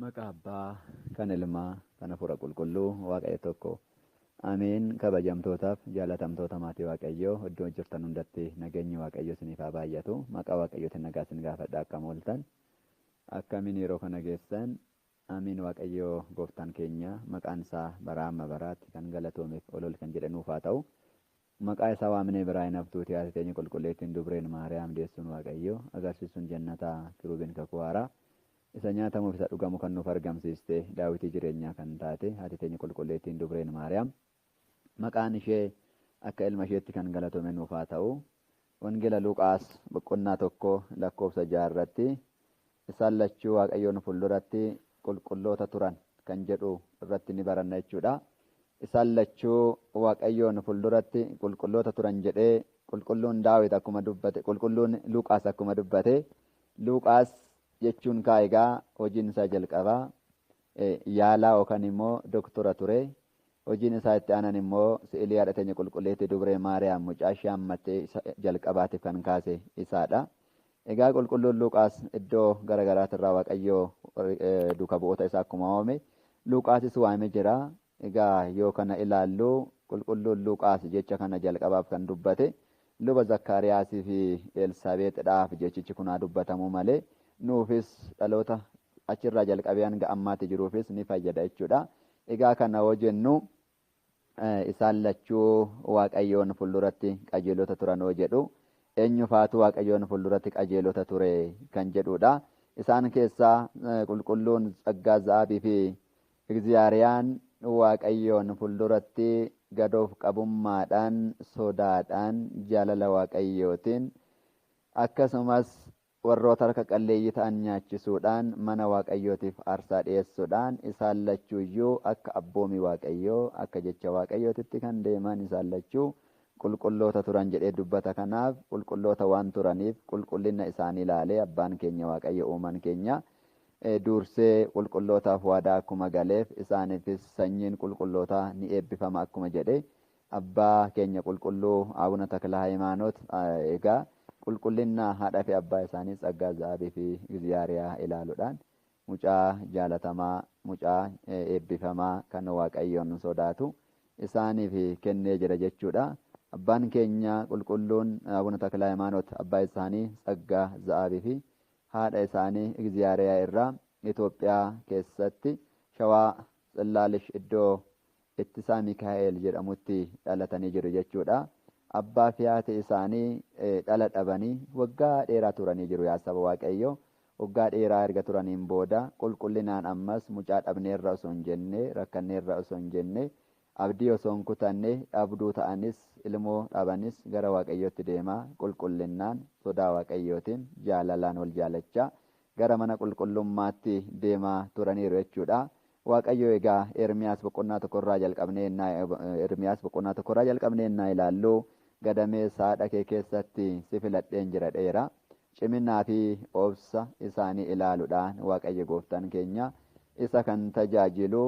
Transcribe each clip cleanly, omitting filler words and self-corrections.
Maqaa Abbaa, kan Ilmaa, kan Hafuura Qulqulluu, Waaqayyo tokko. Ameen. Kabajamtootaaf jaalatamtoota maatii Waaqayyoo iddoo jirtan hundatti nageenyi Waaqayyo isiniif haa baay'atu. Maqaa Waaqayyootiin nagaa isin gaafadha akkam ooltan. Akkamiin yeroo kana geessan. Amiin. Waaqayyoo gooftaan keenya maqaan isaa bara amma baraatti kan galatoomeef ol kan jedhanuuf haa ta'u. Maqaa isaa waamnee biraa hin haftuuti haati teenya qulqulleettiin dubreen Maariyaam deessuun Waaqayyoo agarsiisuun jannataa kiruubiin kakuu haaraa. Isa nyaatamuuf isa dhugamu kan nuuf argamsiiste daawitii jireenyaa kan taate haati teenya qulqulleettiin dubreen Maariyaam maqaan ishee akka ilma isheetti kan galatoome nuuf haa ta'u. Wangeela Luqaas boqonnaa 1 lakkoofsa 6 irratti isaan lachuu Waaqayyoon fuulduratti qulqulloota turan kan jedhu irratti ni baranna jechuudha. Isaan lachuu Waaqayyoon fuulduratti qulqulloota turan jedhee qulqulluun Daawit akkuma dubbate qulqulluun Luqaas akkuma dubbate Luqaas jechuun kaa'igaa hojiin isaa jalqabaa yaalaa yookaan immoo doktora ture. Hojiin isaa itti aanan immoo si'ilii haadha teenya qulqulleettii dubree Maariyaam mucaa ishee hammattee jalqabaatiif kan kaase isaadha. Egaa qulqulluun Luqaas iddoo garaagaraatirraa Waaqayyoo duuka bu'oota isaa akkuma waame Luqaasis waamee jira. Egaa yoo kana ilaallu qulqulluun Luqaas jecha kana jalqabaaf kan dubbate luba Zakkaariyaasii fi Elsaabeexidhaaf jechichi kun haa dubbatamu malee nuufis dhaloota achirraa jalqabee hanga ammaatti jiruufis ni fayyada jechuudha. Egaa kana hoo jennu isaan lachuu Waaqayyoon fuulduratti qajeelota turan hoo jedhu eenyufaatu Waaqayyoon fuulduratti qajeelota ture kan jedhudha. Isaan keessaa qulqulluun Tsaggaa Za'aabii fi Egziyaariyaan Waaqayyoon fuulduratti gadoof qabummaadhaan sodaadhaan jaalala Waaqayyootiin akkasumas warroota harka qalleeyyii ta'an nyaachisuudhaan mana Waaqayyootiif aarsaa dhiyeessuudhaan isaan lachuuyyuu akka abboomii Waaqayyoo akka jecha Waaqayyootitti kan deeman isaan lachuu qulqulloota turan jedhee dubbata. Kanaaf qulqulloota waan turaniif qulqullina isaanii ilaalee abbaan keenya Waaqayyo uumaan keenya dursee qulqullootaaf waadaa akkuma galeef isaaniifis sanyiin qulqullootaa ni eebbifama akkuma jedhe abbaa keenya qulqulluu Abuna Taklaa Hayimaanoot egaa qulqullina haadha fi abbaa isaanii Tsaggaa Za'aabii fi Egziyaariyaa ilaaluudhaan mucaa jaalatamaa mucaa eebbifamaa kan Waaqayyoon sodaatu isaaniif kennee jira jechuudha. Abbaan keenya qulqulluun Abuna Taklaa Hayimaanoot abbaa isaanii Tsaggaa Za'aabii fi haadha isaanii Egziyaariyaa irraa Itoophiyaa keessatti Shawaa Tsillaalish iddoo ittisaa Mikaa'el jedhamutti dhalatanii jiru jechuudha. Abbaa fi haati isaanii dhala dhabanii waggaa dheeraa turanii jiru yaa saba Waaqayyoo. Waggaa dheeraa erga turaniin booda qulqullinaan ammas mucaa dhabneerra osoo hin jenne rakkanneerra osoo hin jenne abdii osoo hin kutanne dhabduu ta'anis ilmoo dhabanis gara Waaqayyootti deemaa qulqullinaan sodaa Waaqayyootiin jaalalaan wal jaalachaa gara mana qulqullummaatti deemaa turaniiru jechuudha. Waaqayyo egaa Ermiyaas boqonnaa tokkorraa jalqabnee innaa ilaallu gadameessa haadha kee keessatti si filadheen jira dheera ciminaa fi obsa isaanii ilaaluudhaan Waaqayyo gooftaan keenya isa kan tajaajilu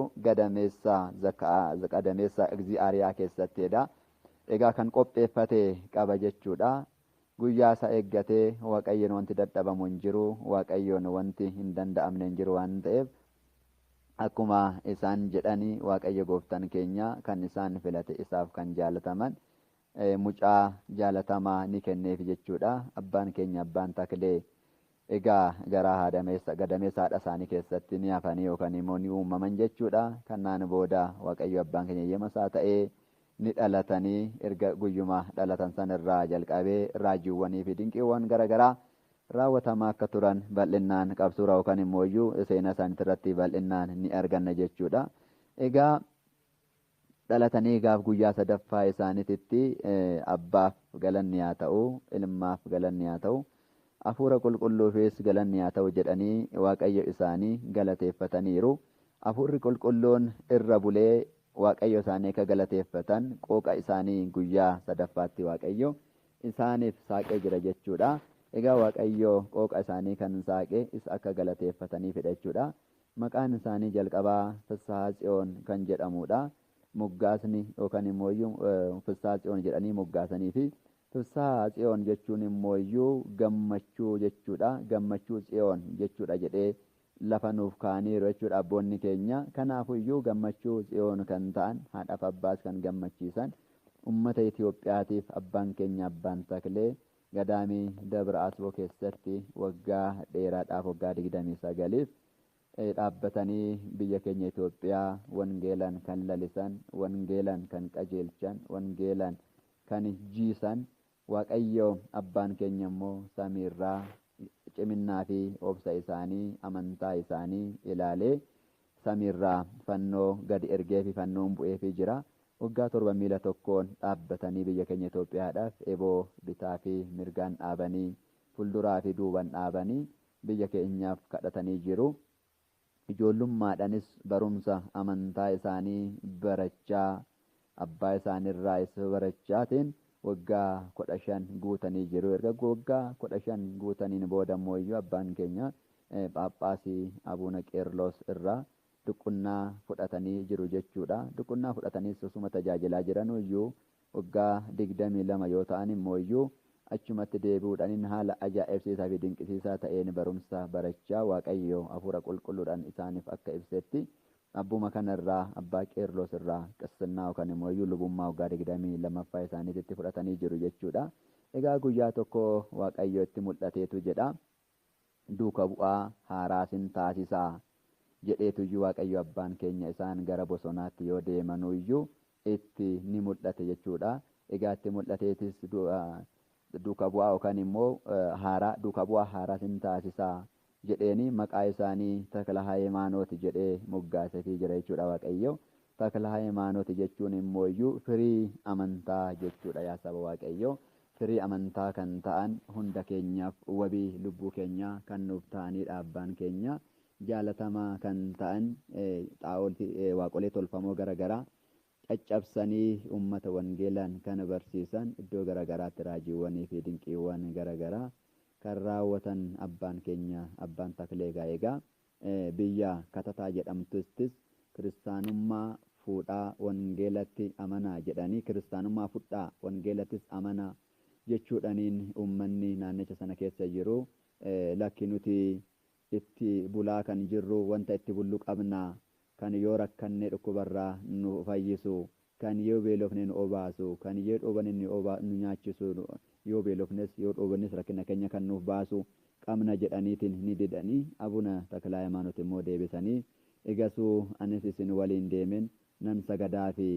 gadameessa Egziyaariyaa keessattidha. Egaa kan qopheeffate qaba jechuudha. Guyyaa isaa eeggatee Waaqayyoon wanti dadhabamu hin jiru, Waaqayyoon wanti hin danda'amne hin jiru waan ta'eef akkuma isaan jedhanii Waaqayyo gooftaan keenya kan isaan filate isaaf kan jaalataman mucaa jaalatamaa ni kenneef jechuudha. Abbaan keenya abbaan Taklee egaa garaa gadameessa haadha isaanii keessatti ni hafanii yookaan immoo ni uumaman jechuudha. Kanaan booda Waaqayyo abbaan keenya eeyyama isaa ta'ee ni dhalatanii erga guyyuma dhalatan sanarraa jalqabee raajiiwwanii fi dinqiiwwan garaagaraa raawwatamaa akka turan bal'innaan qabsuura yookaan immoo seenaa isaanii irratti bal'innaan ni arganna jechuudha. Egaa dhalatanii gaaf guyyaa sadaffaa isaaniitti abbaaf galanni haa ta'u, ilmaaf galanni haa ta'u, hafuura qulqulluufis galanni haa ta'u jedhanii Waaqayyo isaanii galateeffataniiru. Hafuurri qulqulluun irra bulee Waaqayyo isaanii akka galateeffatan qooqa isaanii guyyaa sadaffaatti Waaqayyo isaaniif saaqee jira jechuudha. Egaa Waaqayyo qooqa isaanii kan saaqee isa akka galateeffataniifidha jechuudha. Maqaan isaanii jalqabaa Fissahaa Tsiyoon kan jedhamudha. Moggaasni yookaan immoo Fissahaa Tsiyoon jedhanii moggaasanii fi Fissahaa Tsiyoon jechuun immoo gammachuu jechuudha. Gammachuu Tsiyoon jechuudha jedhee lafa nuuf kaaniiru jechuudha abboonni keenya. Kanaafuyyuu gammachuu tsiyoon kan ta'an haadhaaf abbaas kan gammachiisan ummata Itoophiyaatiif abbaan keenya abbaan Taklee gadaamii Dabra Asboo keessatti waggaa dheeraadhaaf waggaa 29 dhaabbatanii biyya keenya Itoophiyaa wangeelan kan lalisan, wangeelan kan qajeelchan, wangeelan kan jiisan. Waaqayyo abbaan keenya immoo samiirraa ciminaa fi obsa isaanii amantaa isaanii ilaalee samiirraa fannoo gadi ergee fi fannoon bu'eefii jira. Waggaa 7 miila tokkoon dhaabbatanii biyya keenya Itoophiyaadhaaf eboo bitaa fi mirgaan dhaabanii fuulduraa fi duuban dhaabanii biyya keenyaaf kadhatanii jiru. Ijoollummaadhanis barumsa amantaa isaanii barachaa abbaa isaaniirraa isa barachaatiin waggaa 15 guutanii jiru. Erga waggaa 15 guutaniin booda immoo abbaan keenya Phaaphaasii Abuuna Qeerloos irraa duqunnaa fudhatanii jiru jechuudha. Duqunnaa fudhatanii osuma tajaajilaa jiran waggaa 22 yoo ta'an immoo achumatti deebi'uudhaan haala ajaa'ibsiisaa fi dinqisiisaa ta'een barumsa barachaa Waaqayyo hafuura qulqulluudhaan isaaniif akka ibsetti abbuma kanarraa abbaa Qeerloos irraa qissannaa yookaan immoo lubummaa waggaa 22ffaa isaaniitti fudhatanii jiru jechuudha. Egaa guyyaa tokko Waaqayyo itti mul'ateetu jedha. Duuka bu'aa haaraasin taasisaa jedheetuyyuu Waaqayyo abbaan keenya isaan gara bosonaatti yoo deemanuyyuu itti ni mul'ate jechuudha. Egaa itti mul'ateetis duuka bu'aa yookaan immoo duuka bu'aa haaraasin taasisaa jedheeni maqaa isaanii Takla Hayimaanooti jedhee moggaaseefii jira jechuudha Waaqayyo. Takla Hayimaanooti jechuun immoo firii amantaa jechuudha yaa saba Waaqayyo. Firii amantaa kan ta'an hunda keenyaaf wabii lubbuu keenyaa kan nuuf ta'anidha abbaan keenya. Jaalatamaa kan ta'an waaqolee tolfamoo garaagaraa caccabsanii ummata wangeelaan kan barsiisan iddoo garaagaraatti raajiiwwanii fi dinqiiwwan garaagaraa kan raawwatan abbaan keenya abbaan Taklee egaa biyya Katataa jedhamtuttis kiristaanummaa fuudhaa wangeelatti amanaa jedhanii kiristaanummaa fudhaa wangeelattis amanaa jechuudhaniin uummanni naannicha sana keessa jiru lakki nuti itti bulaa kan jirru wanta itti bullu qabnaa kan yoo rakkannee dhukkubarraa nu fayyisu kan yoo beelofne nu obaasu kan yoo dhoobane nu nyaachisu yoo beelofnes yoo dhoobannes rakkina keenya kan nuuf baasu qabna jedhaniitiin ni didanii Abuna Taklaa Hayimaanoot immoo deebisanii egasuu anis isin waliin deemen nan sagadaa fi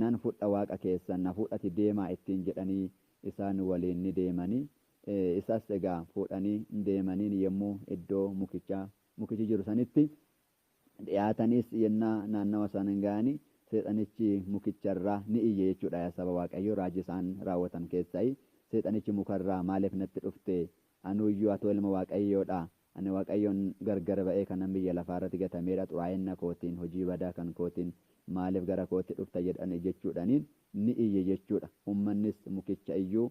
nan fudha waaqa keessan na fudhati deemaa ittiin jedhanii isaan waliin ni deemanii isas egaa fuudhanii deemaniin yommuu iddoo mukichi jiru sanitti dhiyaatanis yennaa naannawa sana ga'anii seexanichi mukicharraa ni iyye jechuudha yaa saba Waaqayyo raajii isaan raawwatan keessaa seexanichi mukarraa maaliif natti dhufte anuyyuu atoo ilma Waaqayyoodha ani Waaqayyoon gargar ba'ee kanan biyya lafaarratti gatameedha xuraa'inna kootiin hojii badaa kan kootiin maaliif gara kootti dhufta jedhan jechuudhaniin ni iyye jechuudha. Uummannis mukicha iyyuu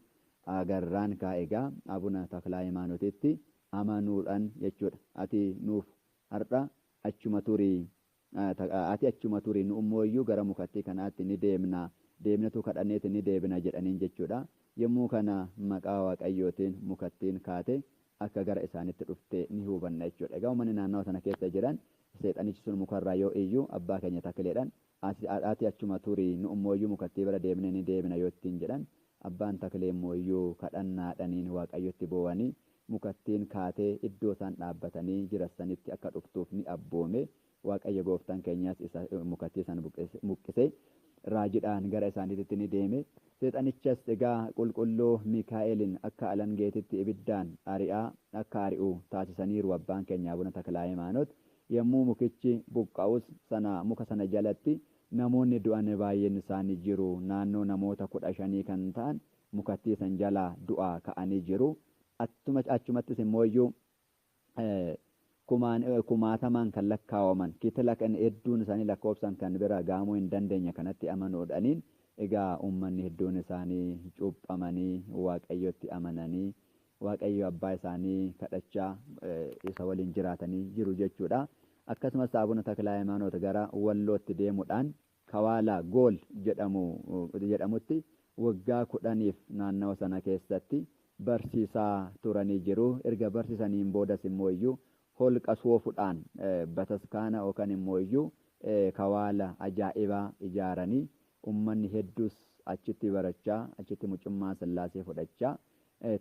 agarraan kaa'egaa Abuna Taklaa Hayimaanootitti amanuudhaan jechuudha. Ati nuuf har'a achuma turii ati achuma turii nu immooyyuu gara mukattii kanaatti ni deemnatu kadhanneeti ni deebina jedhaniin jechuudha. Yommuu kana maqaa Waaqayyootiin mukattiin kaate akka gara isaanitti dhufte ni hubanna jechuudha. Egaa uummanni naannawa sana keessa jiran seexanichi sun mukarraa yoo iyyuu abbaa keenya Takleedhaan ati achuma turii nu immooyyuu mukattii bira deemnee ni deebina yoo ittiin jedhan abbaan Taklee immooyyuu kadhannaadhaniin Waaqayyotti boo'anii mukattiin kaatee iddoo isaan dhaabbatanii jirassanitti akka dhuftuuf ni abboome. Waaqayyo gooftaan keenyas isa mukattii sana buqqisee raajiidhaan gara isaaniitti ni deeme. Seexanichas egaa qulqulluu Mikaa'eliin akka alangeetitti ibiddaan akka ari'u taasisaniiru abbaan keenya Abuna Taklaa Hayimaanoot. Yommuu mukichi buqqa'us muka sana jalatti namoonni du'an baay'een isaanii jiru. Naannoo namoota 15 kan ta'an mukattii san jalaa du'aa ka'anii jiru. Achumattis immoo kumaatamaan kan lakkaawaman kitila kan hedduun isaanii lakkoofsan kan bira gaamuu hin dandeenye kanatti amanuudhaniin egaa uummanni hedduun isaanii cuuphamanii Waaqayyotti amananii Waaqayyo abbaa isaanii kadhachaa isa waliin jiraatanii jiru jechuudha. Akkasumas Abuna Taklaa Hayimaanoot gara Wallootti deemuudhaan Kawaalaa Gool jedhamutti waggaa 10 naannawa sana keessatti barsiisaa turanii jiru. Erga barsiisaniin boodas immoo holqa soofuudhaan bataskaana yookaan immoo iyyuu kawaala ajaa'ibaa ijaaranii ummanni hedduus achitti barachaa achitti mucummaa sillaasee fudhachaa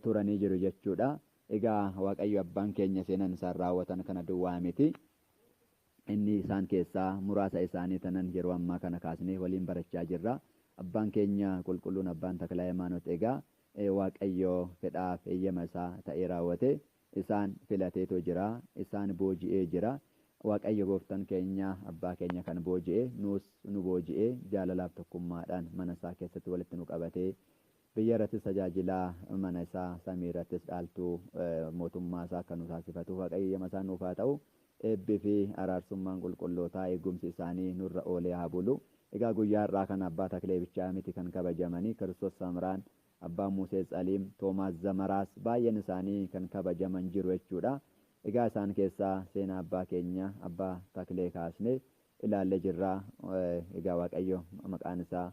turanii jiru jechuudha. Egaa Waaqayyo abbaan keenya seenan isaan raawwatan kana duwwaa miti. Inni isaan keessaa muraasa isaanii tanan yeroo ammaa kana kaasnee waliin barachaa jirra. Abbaan keenya qulqulluun abbaan Taklaa Hayimaanoot egaa Waaqayyo fedhaaf eeyyama isaa ta'ee raawwate isaan filateetu jira, isaan booji'ee jira. Waaqayyo gooftaan keenya abbaa keenya kan booji'e nuus nu booji'ee jaalalaaf tokkummaadhaan mana isaa keessatti walitti nu qabatee biyya irrattis tajaajilaa mana isaa samii irrattis dhaaltuu mootummaa isaa akka nu taasifatu Waaqayyo eeyyama isaa nuuf haa ta'u. Eebbii fi araarsummaan qulqullootaa eegumsi isaanii nurra oolee haa bulu. Egaa guyyaa irraa kan abbaa Taklee bichaa miti kan kabajamanii Kiristoos Samraan, abbaa Musee Tsaliim, Toomaas Zamaraas baay'een isaanii kan kabajaman jiru jechuudha. Egaa isaan keessaa seenaa abbaa keenya abbaa Taklee kaasnee ilaallee jirra. Egaa Waaqayyo maqaan isaa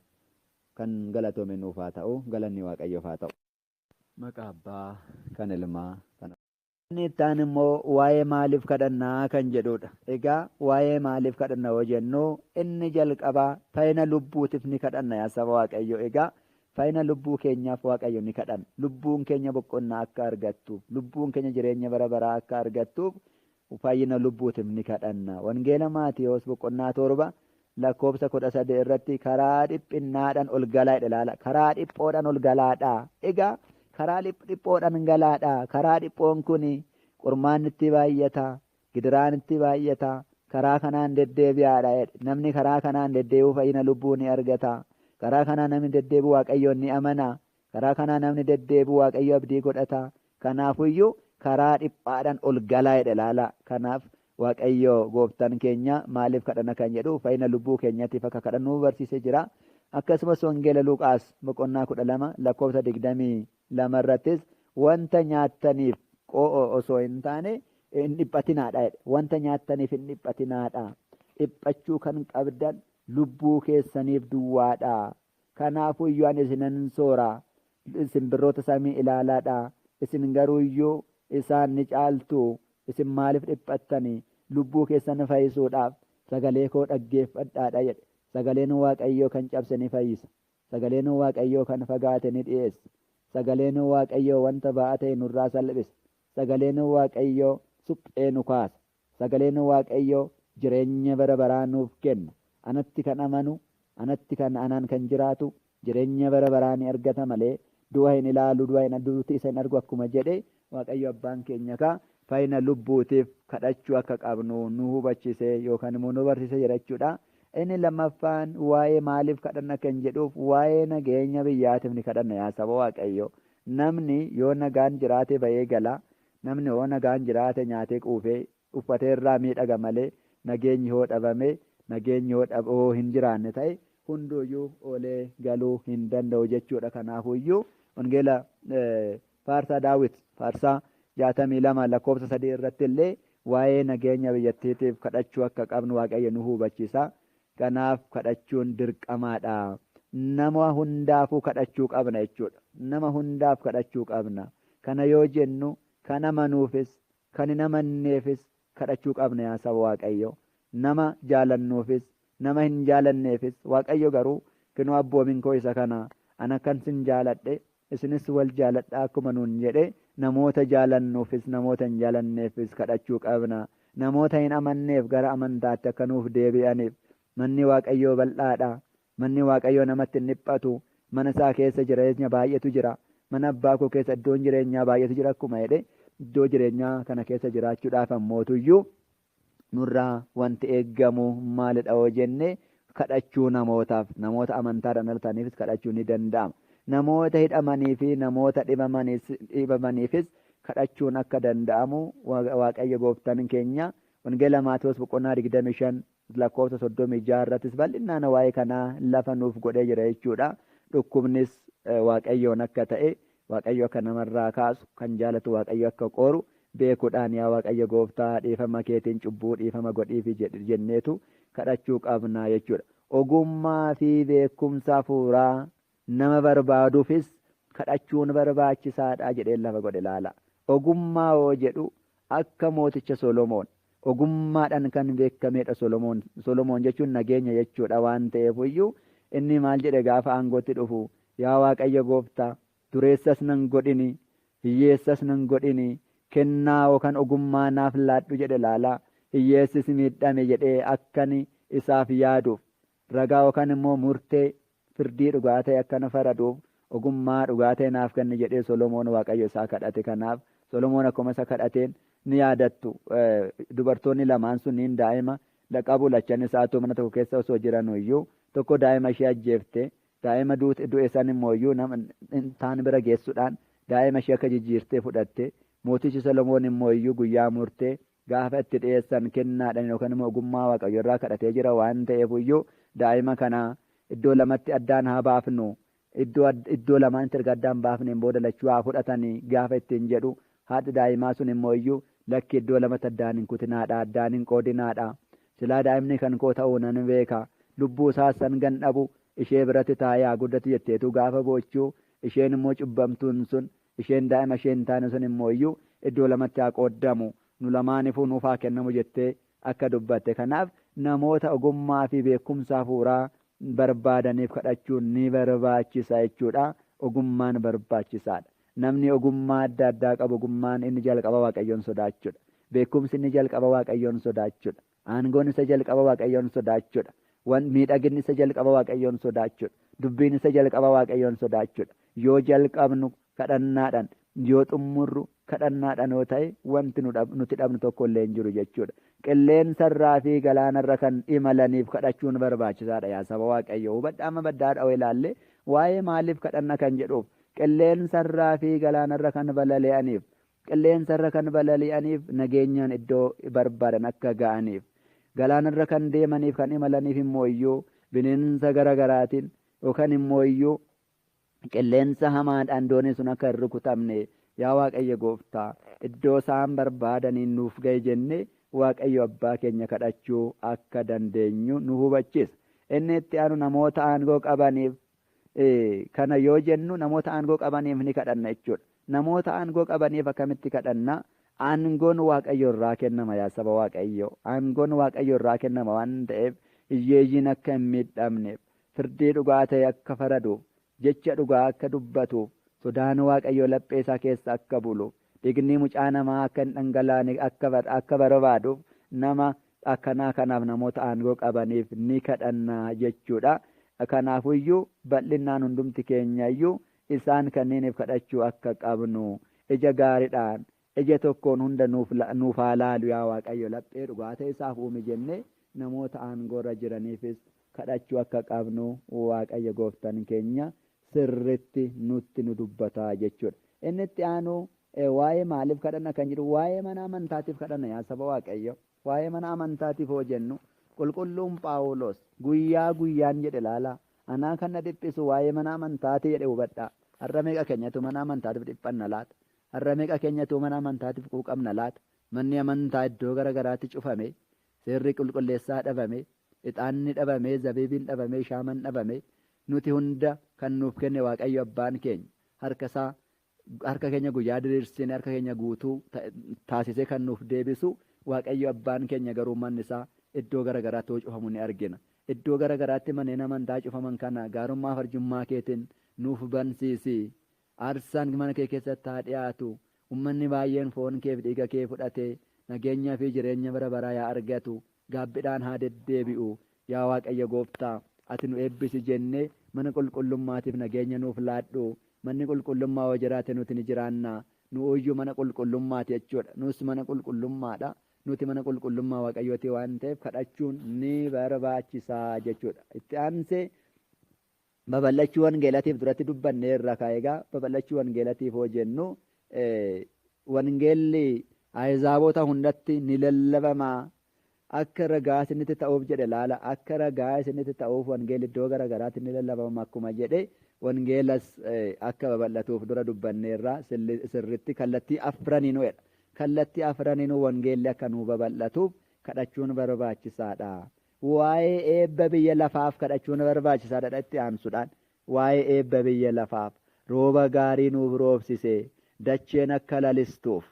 kan galatoome nuuf haa ta'u, galanni Waaqayyoof haa ta'u. Maqaa abbaa kan ilmaa kan inni ittaan immoo waa'ee maaliif kadhannaa kan jedhudha. Egaa waa'ee maaliif kadhanna yoo jennu inni jalqabaa fayyina lubbuutiif ni kadhanna yaa saba Waaqayyo. Egaa fayyina lubbuu keenyaaf Waaqayyo ni kadhanna. Lubbuun keenya boqonnaa akka argattuuf, lubbuun keenya jireenya bara baraa akka argattuuf fayyina lubbuutiif ni kadhanna. Wangeela Maatiyos boqonnaa 7 lakkoofsa 13 irratti karaa dhiphinnaadhaan ol galaa ilaala. Karaa dhiphoodhaan ol galaadha. Egaa karaa dhiphoodhaan galaadha. Karaa dhiphoon kun qormaan itti baay'ata, gidiraan itti baay'ata. Karaa kanaan deddeebi'aadha. Namni karaa kanaan deddeebi'u fayyina lubbuu ni argata. Karaa kanaan namni deddeebi'u Waaqayyoon ni amana. Karaa kanaan namni deddeebi'u Waaqayyo abdii godhata. Kanaafuyyuu karaa dhiphaadhaan ol galaa ilaala. Kanaaf Waaqayyo gooftaan keenya maaliif kadhana kan jedhu fayyina lubbuu keenyatiif akka kadhannu barsiisee jira. Akkasumas wangeela Luqaas boqonnaa 12 lakkoofsa 22 irrattis wanta nyaattaniif osoo hin taane hin dhiphatinaadha. Wanta nyaattaniif hin dhiphatinaadha. Dhiphachuu kan qabdan lubbuu keessaniif duwwaadha. Kanaafuu iyyuu ani isinan soora. Simbirroota samii ilaalaadha. Isin garuu iyyuu isaan ni caaltu. Isin maaliif dhiphattani? Lubbuu keessan fayyisuudhaaf sagalee koo dhaggeeffadhaadha jedhe. Sagaleen Waaqayyoo kan cabse ni fayyisa. Sagaleen Waaqayyoo kan fagaate ni dhiyeessa. Sagaleen Waaqayyoo wanta ba'aa ta'e nurraa salphisa. Sagaleen Waaqayyoo suphee nu kaasa. Sagaleen Waaqayyoo jireenya bara baraa nuuf kenna. Anatti kan amanu, anatti kan anaan kan jiraatu jireenya bara baraa ni argata malee du'a hin ilaalu, du'a hin adduutti isa hin argu akkuma jedhe Waaqayyo abbaan keenya kaa fayyina lubbuutiif kadhachuu akka qabnu nu hubachiisee yookaan immoo nu barsiisee jira jechuudha. Inni lammaffaan waa'ee maaliif kadhanna kan jedhuuf waa'ee nageenya biyyaatiif ni kadhanna yaa saba Waaqayyo. Namni yoo nagaan jiraate ba'ee gala. Namni yoo nagaan jiraate nyaatee quufee uffatee irraa miidhaga malee nageenyi yoo dhabame nageenyi yoo hin jiraanne ta'e hunduyyuu oolee galuu hin danda'u jechuudha. Kanaafuyyuu wangeela faarsaa Daawit faarsaa 62 lakkoofsa 3 irratti illee waa'ee nageenya biyyattiitiif kadhachuu akka qabnu Waaqayyo nu hubachiisa. Kanaaf kadhachuun dirqamaadha. Nama hundaafuu kadhachuu qabna jechuudha. Nama hundaaf kadhachuu qabna. Kana yoo jennu kan amanuufis kan hin amanneefis kadhachuu qabna yaa saba Waaqayyo. Nama jaalannuufis nama hin jaalanneefis Waaqayyo garuu kinoo abboomin koo isa kana ana kan sin jaaladhe isinis wal jaaladha akkuma nuun jedhe namoota jaalannuufis namoota hin jaalanneefis kadhachuu qabna. Namoota hin amanneef gara amantaatti akka nuuf deebi'aniif manni Waaqayyoo bal'aadha. Manni Waaqayyoo namatti hin dhiphatu. Mana isaa keessa jireenya baay'eetu jira. Mana abbaa koo keessa iddoon jireenyaa baay'eetu jira akkuma jedhe iddoo jireenyaa kana keessa jiraachuudhaaf ammootuyyuu nurraa wanti eeggamu maalidha yoo jenne kadhachuu namootaaf namoota amantaadhaan dhalataniifis kadhachuu ni danda'ama. Namoota hidhamanii fi namoota dhibamaniifis kadhachuun akka danda'amu Waaqayyo gooftaan keenya wangeela Maatiyos boqonnaa 25 lakkoofsa 36 irrattis bal'inaan waa'ee kanaa lafa nuuf godhee jira jechuudha. Dhukkubnis Waaqayyoon akka ta'e Waaqayyo akka namarraa kaasu kan jaalatu Waaqayyo akka qooru beekuudhaan yaa Waaqayyo gooftaa dhiifama keetiin cubbuu dhiifama godhiifi jenneetu kadhachuu qabna jechuudha. Ogummaa fi beekumsa hafuuraa nama barbaaduufis kadhachuun barbaachisaadha jedhee lafa godhe ilaala. Ogummaa yoo jedhu akka mooticha Solomoon ogummaadhaan kan beekameedha. Solomoon jechuun nageenya jechuudha waan ta'eef iyyuu inni maal jedhe gaafa aangootti dhufu, yaa Waaqayyo Gooftaa, dureessas nan godhini, hiyyeessas nan godhini, kennaa yookaan ogummaa naaf laadhu jedhe. Laalaa hiyyeessis miidhame jedhee akkan isaaf yaaduuf, ragaa yookaan immoo murtee firdii dhugaa ta'e akkana faraduuf ogummaa dhugaa ta'e naaf kenni jedhee Solomoon Waaqayyo isaa kadhate. Kanaaf Solomoon akkuma isa kadhateen ni yaadattu, dubartoonni lamaan sunniin daa'ima qabu lachan isaatu mana tokko keessa osoo jiranuu iyyuu tokko daa'ima ishee ajjeefte, daa'ima du'e san immoo iyyuu taan bira geessuudhaan daa'ima ishee akka jijjiirtee fudhatte. Mootichi Solomoon immoo iyyuu guyyaa murtee gaafa itti dhiyeessan kennaadhaan yookaan immoo ogummaa Waaqayyo irraa kadhatee jira waan ta'eef iyyuu daa'ima kana iddoo lamatti addaan haa baafnu, iddoo lamaanitti erga addaan baafneen booda lachuu haa fudhatanii gaafa ittiin jedhu, haadha daa'imaa sun immoo iyyuu lakki iddoo lamatti addaan hin kutinaadha, addaan hin qoodinaadha. Silaa daa'imni kan koo ta'uu nan beeka, lubbuu isaa san gan dhabu ishee biratti taa'ee haa guddatu jetteetu gaafa boochuu, isheen immoo cubbamtuun sun, isheen daa'ima isheen taane sun immoo iyyuu iddoo lamatti haa qooddamu, nu lamaanifuu nuuf haa kennamu jettee akka dubbatte. Kanaaf namoota ogummaa fi beekumsa hafuuraa barbaadaniif kadhachuun ni barbaachisa jechuudha. Ogummaan barbaachisaadha. Namni ogummaa adda addaa qabu, ogummaan inni jalqaba Waaqayyoon sodaachuudha. Beekumsi inni jalqaba Waaqayyoon sodaachuudha. Aangoon isa jalqaba Waaqayyoon sodaachuudha. Miidhaginni isa jalqaba Waaqayyoon sodaachuudha. Dubbiin isa jalqaba Waaqayyoon sodaachuudha. Yoo jalqabnu kadhannaadhaan, yoo xumurru kadhannaadhaan yoo ta'e wanti nuti dhabnu tokko illee hin jiru jechuudha. Qilleensarraa fi galaanarra kan imalaniif kadhachuun barbaachisaadha yaa saba Waaqayyo. Hubadhaa amma baddaadha oo ilaalle waa'ee maaliif kadhanna kan jedhuuf, qilleensarraa fi galaanarra kan balali'aniif, qilleensarra kan balali'aniif nageenyaan iddoo barbaadan akka ga'aniif, galaanarra kan deemaniif kan imalaniif immoo iyyuu bineensa garagaraatiin yookaan immoo iyyuu qilleensa hamaadhaan doonii sun akka hin rukutamne yaa Waaqayyo Gooftaa iddoo isaan barbaadaniin nuuf ga'e jennee Waaqayyo abbaa keenya kadhachuu akka dandeenyu nu hubachiisa. Inni itti aanu namoota aangoo qabaniif kana yoo jennu namoota aangoo qabaniif ni kadhanna jechuudha. Namoota aangoo qabaniif akkamitti kadhanna? Aangoon Waaqayyo irraa kennama yaa saba Waaqayyo. Aangoon Waaqayyo irraa kennama waan ta'eef hiyyeeyyiin akka hin miidhamneef, firdii dhugaa ta'e akka faraduuf, jecha dhugaa akka dubbatuuf, sodaan Waaqayyo laphee isaa keessa akka bulu, dhiigni mucaa namaa akka hin dhangalaane akka barbaaduuf nama akkanaa kanaaf namoota aangoo qabaniif ni kadhanna jechuudha. Kanaafuyyuu bal'inaan hundumti keenyayyuu isaan kanneeniif kadhachuu akka qabnu ija gaariidhaan ija tokkoon hunda nuuf haa laalu yaa Waaqayyo laphee dhugaa ta'e isaaf uume jennee namoota aangoorra jiraniifis kadhachuu akka qabnu Waaqayyo Gooftaan keenya sirritti nutti nu dubbata jechuudha. Inni itti aanu waa'ee maaliif kadhanna kan jedhu waa'ee mana amantaatiif kadhanna yaa saba Waaqayyo. Waa'ee mana amantaatiif hoo jennu qulqulluun Phaawulos guyyaa guyyaan jedhe laala anaa kan na dhiphisu waa'ee mana amantaati jedhe hubadhaa. Har'a meeqa keenyatu mana amantaatiif dhiphanna laata? Har'a meeqa keenyatu mana amantaatiif quuqamna laata? Manni amantaa iddoo garagaraatti cufame, seerri qulqulleessaa dhabame, ixaanni dhabame, zabiibiin dhabame, shaaman dhabame, nuti hunda kan nuuf kenne Waaqayyo abbaan keenya harka keenya guyyaa diriirsine harka keenya guutuu taasisee kan nuuf deebisu Waaqayyo abbaan keenya garuu manni isaa iddoo garagaraatti hoo cufamu ni argina. Iddoo garagaraatti manneen amantaa cufaman kana gaarummaa farjummaa keetiin nuuf bansiisi. Aarsaan mana kee keessatti haa dhiyaatu. Uummanni baay'een foon kee fi dhiiga kee fudhatee nageenyaa fi jireenya bara baraa yaa argatu. Gaabbidhaan haa deddeebi'u. Yaa Waaqayyo Gooftaa ati nu eebbisi jennee mana qulqullummaatiif nageenya nuuf laadhu. Manni qulqullummaa yoo jiraate nuti ni jiraanna. Nu iyyuu mana qulqullummaati jechuudha. Nus mana qulqullummaadha. Nuti mana qulqullummaa Waaqayyooti waan ta'eef kadhachuun ni barbaachisaa jechuudha. Itti aansee babal'achuu wangeelatiif duratti dubbanne irraa kaayegaa babal'achuu wangeelatiif hoo jennu wangeelli ahzaabota hundatti ni lallabamaa akka ragaa isinitti ta'uuf jedhe laala akka ragaa isinitti ta'uuf wangeelli iddoo garagaraatti ni lallabama akkuma jedhe wangeelas akka babal'atuuf dura dubbanne irraa sirritti kallattii afraniinuu jedha. Kallattii afraniinuu wangeelli akka nuu babal'atuuf kadhachuun barbaachisaadha. Waa'ee eebba biyya lafaaf kadhachuun barbaachisaadha itti aansuudhaan. Waa'ee eebba biyya lafaaf rooba gaarii nuuf roobsise dacheen akka lalistuuf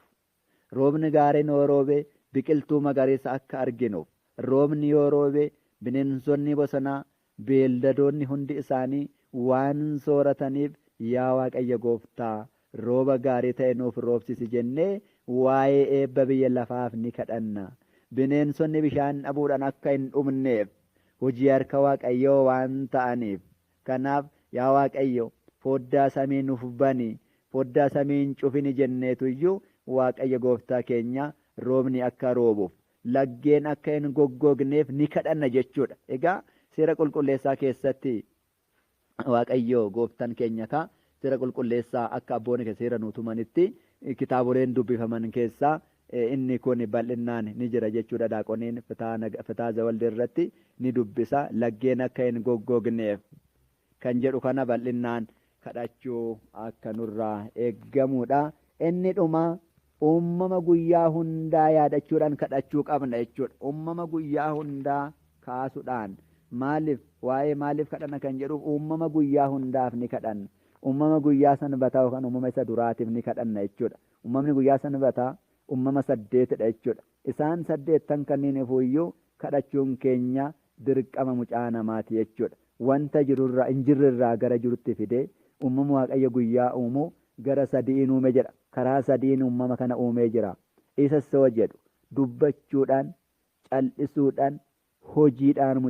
roobni gaariin yoo roobe biqiltuu magariisa akka arginuuf, roobni yoo roobe bineensonni bosonaa, beelladoonni hundi isaanii waan soorataniif yaa Waaqayyo Gooftaa rooba gaarii ta'e nuuf roobsisi jennee waa'ee eebba biyya lafaaf ni kadhanna. Bineensonni bishaan dhabuudhaan akka hin dhumneef hojii harka Waaqayyoo waan ta'aniif, kanaaf yaa Waaqayyo foddaa samii nuuf bani, foddaa samii hin cufini jenneetu iyyuu Waaqayyo Gooftaa keenya roobni akka roobuuf, laggeen akka hin goggogneef ni kadhanna jechuudha. Egaa seera qulqulleessaa keessatti Waaqayyo Gooftaan keenya seera qulqulleessaa akka abboonni seera nuu tumanitti kitaaboleen dubbifaman keessaa inni kun bal'inaan ni jira jechuudha. Daaqoniin fitaa zawaldi irratti ni dubbisa. Laggeen akka hin goggogneef kan jedhu kana bal'inaan kadhachuu akka nurraa eeggamudha. Inni dhuma uumama guyyaa hundaa yaadachuudhaan kadhachuu qabna jechuudha. Uumama guyyaa hundaa kaasuudhaan maaliif waa'ee maaliif kadhanna kan jedhuuf uumama guyyaa hundaaf ni kadhanna. Uumama guyyaa sanbataa yookaan uumama isa duraatiif ni kadhanna jechuudha. Uumamni guyyaa sanbataa uumama 8dha jechuudha. Isaan 8 kanniiniifuu iyyuu kadhachuun keenya dirqama mucaa namaati jechuudha. Wanta jirurraa hin jirrerraa gara jirutti fidee uumama Waaqayyo guyyaa uumu gara 3 uume jedha. Karaa 3 uumama kana uumee jira. Isa soo jedhu dubbachuudhaan, cal'isuudhaan, hojiidhaan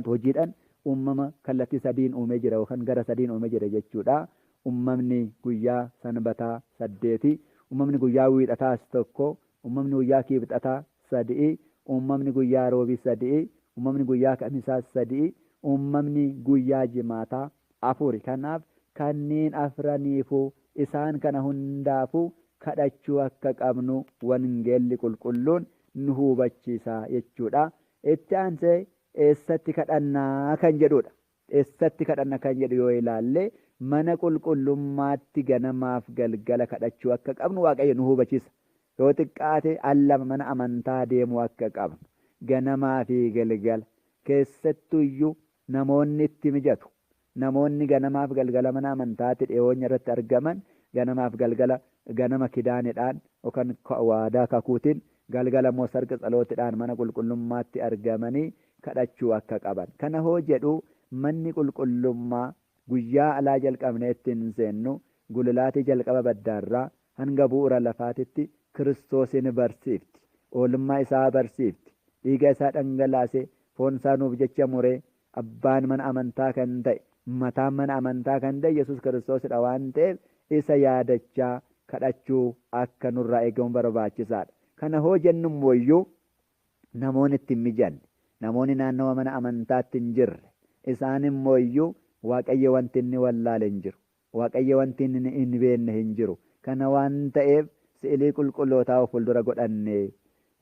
hojiidhaan uumama kallattii 3 uumee jira yookaan gara 3 uumee jira jechuudha. Uumamni guyyaa sanbataa 8, uumamni guyyaa wiixataas 1, uumamni guyyaa kibxataa 3, uumamni guyyaa roobii 3, uumamni guyyaa kamisaas 3, uumamni guyyaa jimaataa 4. Kanaaf kanneen afraniifuu isaan kana hundaafuu kadhachuu akka qabnu wangeelli qulqulluun nu hubachiisa jechuudha. Itti aansee eessatti kadhannaa kan jedhudha. Eessatti kadhanna kan jedhu yoo ilaalle mana qulqullummaatti ganamaaf galgala kadhachuu akka qabnu Waaqayyo nu hubachiisa. Yoo xiqqaate allama mana amantaa deemuu akka qabnu ganamaa fi galgala keessattuyyuu namoonni itti mijatu. Namoonni ganamaaf galgala mana amantaatti dhiyoonya irratti argaman ganamaaf galgala ganama kidaanidhaan yookaan waadaa kakuutiin galgala immoo sarga tsalootiidhaan mana qulqullummaatti argamanii kadhachuu akka qaban. Kana hoo jedhu manni qulqullummaa guyyaa alaa jalqabnee ittiin seennu gululaatii jalqaba baddaarraa hanga bu'uura lafaatitti Kiristoosin barsiifti. Oolmaa isaa barsiifti. Dhiiga isaa dhangalaasee foon isaa nuuf jecha muree abbaan mana amantaa kan ta'e mataan mana amantaa kan ta'e Yesuus Kiristoosidha waan ta'eef isa yaadachaa kadhachuu akka nurraa eegamu barbaachisaadha. Kana hoo jennu immoo namoonni itti hin mijanne, namoonni naannawa mana amantaatti hin jirre, isaan immoo Waaqayyo wanti inni wallaale hin jiru. Waaqayyo wanti inni hin beekne hin jiru. Kana waan ta'eef si'ilii qulqullootaa fuuldura godhanne,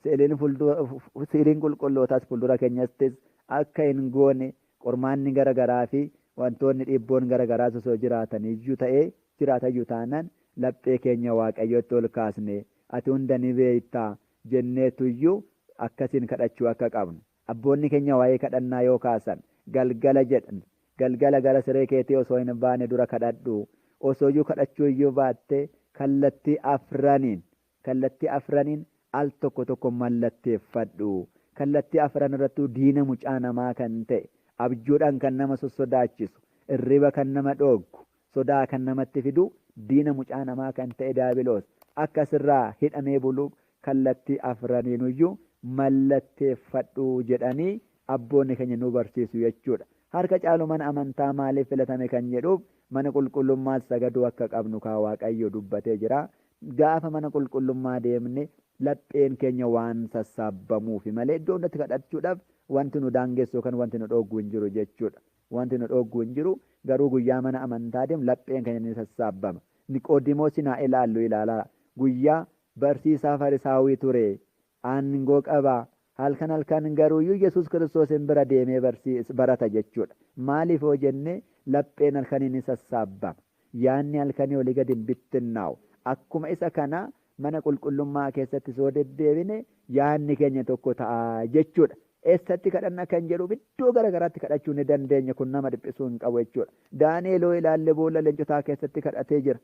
si'iliin qulqullootaas fuuldura keenyattis akka hin goone qormaanni garagaraa fi wantoonni dhiibboon garagaraas osoo jiraataniyyuu ta'ee jiraatayyuu taanaan laphee keenya Waaqayyotti ol kaasne ati hunda ni beektaa jenneetuyyuu akkasiin kadhachuu akka qabnu. Abboonni keenya waa'ee kadhannaa yoo kaasan galgala jedhan. Galgala gara siree keetii osoo hin baane dura kadhadhu. Osoo iyyuu kadhachuu iyyuu baatte kallattii afraniin al tokko tokko mallatteeffadhu. Kallattii afran irrattuu diina mucaa namaa kan ta'e, abjuudhaan kan nama sossodaachisu, irriba kan nama dhooggu, sodaa kan namatti fidu, diina mucaa namaa kan ta'e daabiloos akkasirraa hidhamee buluuf kallattii afraniinuyyuu mallatteeffadhu jedhanii abboonni keenya nu barsiisu jechuudha. Harka caalu mana amantaa maaliif filatame kan jedhuuf mana qulqullummaas sagaduu akka qabnu kaa Waaqayyo dubbatee jira. Gaafa mana qulqullummaa deemne lapheen keenya waan sassaabbamuufi malee iddoo hundatti kadhachuudhaaf wanti nu daangessu kan wanti nu dhooggu hin jiru jechuudha. Wanti nu dhooggu hin jiru garuu guyyaa mana amantaa deemu lapheen keenya ni sassaabbama. Niqoodimoos naa ilaalaa guyyaa barsiisaa farisaawii ture aangoo qabaa. Halkan garuuyyuu Yesuus Kiristoosin bira deemee barata jechuudha. Maaliif hoo jenne lapheen halkanii ni sassaabbama. Yaanni halkanii olii gadi hin bittinnaa'u. Akkuma isa kana mana qulqullummaa keessatti soo deddeebine yaanni keenya tokko ta'a jechuudha. Eessatti kadhanna kan jedhuuf iddoo garagaraatti kadhachuu ni dandeenya. Kun nama dhiphisuu hin qabu jechuudha. Daani'eloo ilaalle boolla leencotaa keessatti kadhatee jira.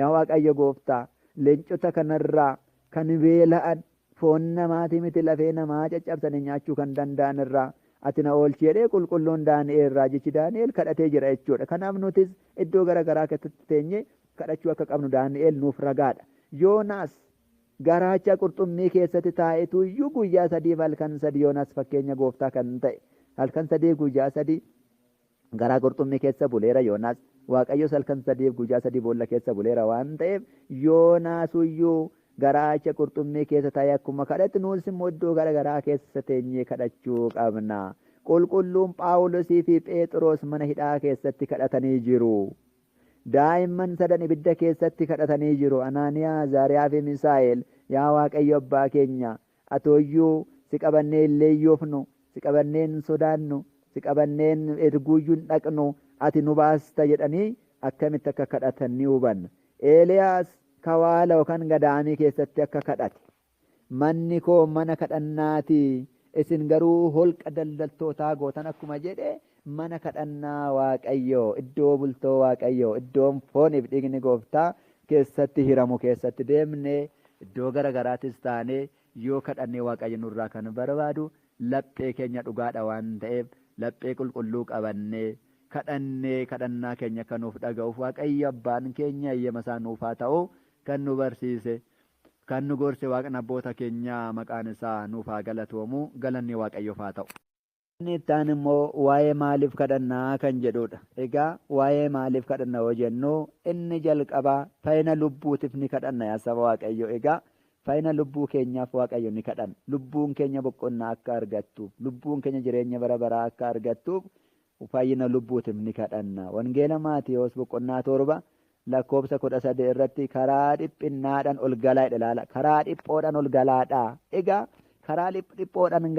Yaa Waaqayyo Gooftaa leencota kanarraa kan beela'an foon namaatii miti lafee namaa caccabsanii nyaachuu kan danda'an irraa ati na oolchi jedhee qulqulluun Daani'eel raajichi Daani'eel kadhatee jira jechuudha. Kanaaf nutis iddoo garaagaraa keessatti teenyee kadhachuu akka qabnu Daani'eel nuuf ragaadha. Yoonaas garaacha qurxummii keessatti taa'etu iyyuu guyyaa 3 halkan 3 Yoonaas fakkeenya gooftaa kan ta'e halkan 3 guyyaa 3 garaa qurxummii keessa buleera Yoonaas. Waaqayyos halkan 3 guyyaa 3 boolla keessa buleera waan ta'eef Yoonaas iyyuu garaacha qurxummii keessa taa'ee akkuma kadhate nuus immoo iddoo garaagaraa keessa teenyee kadhachuu qabna. Qulqulluun Phaawulosii fi Phexros mana hidhaa keessatti kadhatanii jiru. Daa'imman 3 ibidda keessatti kadhatanii jiru. Anaaniyaa, Azaariyaa fi Misaa'el yaa Waaqayyo abbaa keenya atooyyuu si qabannee illee yoofnu si qabannee hin sodaannu si qabannee erguuyyuu hin dhaqnu ati nu baasta jedhanii akkamitti akka kadhatan ni hubanna. Eeliyaas kawaala yookaan gadaamii keessatti akka kadhate manni koo mana kadhannaati isin garuu holqa daldaltootaa gootan akkuma jedhe mana kadhannaa Waaqayyoo iddoo bultoo Waaqayyoo iddoon fooniif dhiigni gooftaa keessatti hiramu keessatti deemnee iddoo garaagaraatis taanee yoo kadhannee Waaqayyo nurraa kan barbaadu laphee keenya dhugaadha waan ta'eef laphee qulqulluu qabannee kadhannee kadhannaa keenya kan nuuf dhaga'uuf Waaqayyo abbaan keenya eeyyama isaa nuuf haa ta'u kan nu barsiise kan nu gorse Waaqni abboota keenyaa maqaan isaa nuuf haa galatoomu galanni Waaqayyoof haa ta'u. Inni ittaan immoo waa'ee maaliif kadhannaa kan jedhudha. Egaa waa'ee maaliif kadhanna yoo jennu inni jalqabaa fayyina lubbuutiif ni kadhanna yaa saba Waaqayyo. Egaa fayyina lubbuu keenyaaf Waaqayyo ni kadhanna. Lubbuun keenya boqonnaa akka argattuuf lubbuun keenya jireenya bara baraa akka argattuuf fayyina lubbuutiif ni kadhanna. Wangeela Maatiyos boqonnaa 7 lakkoofsa 13 irratti karaa dhiphinnaadhaan ol galaa ilaala. Karaa dhiphoodhaan ol galaadha. Egaa karaa dhiphoodhaan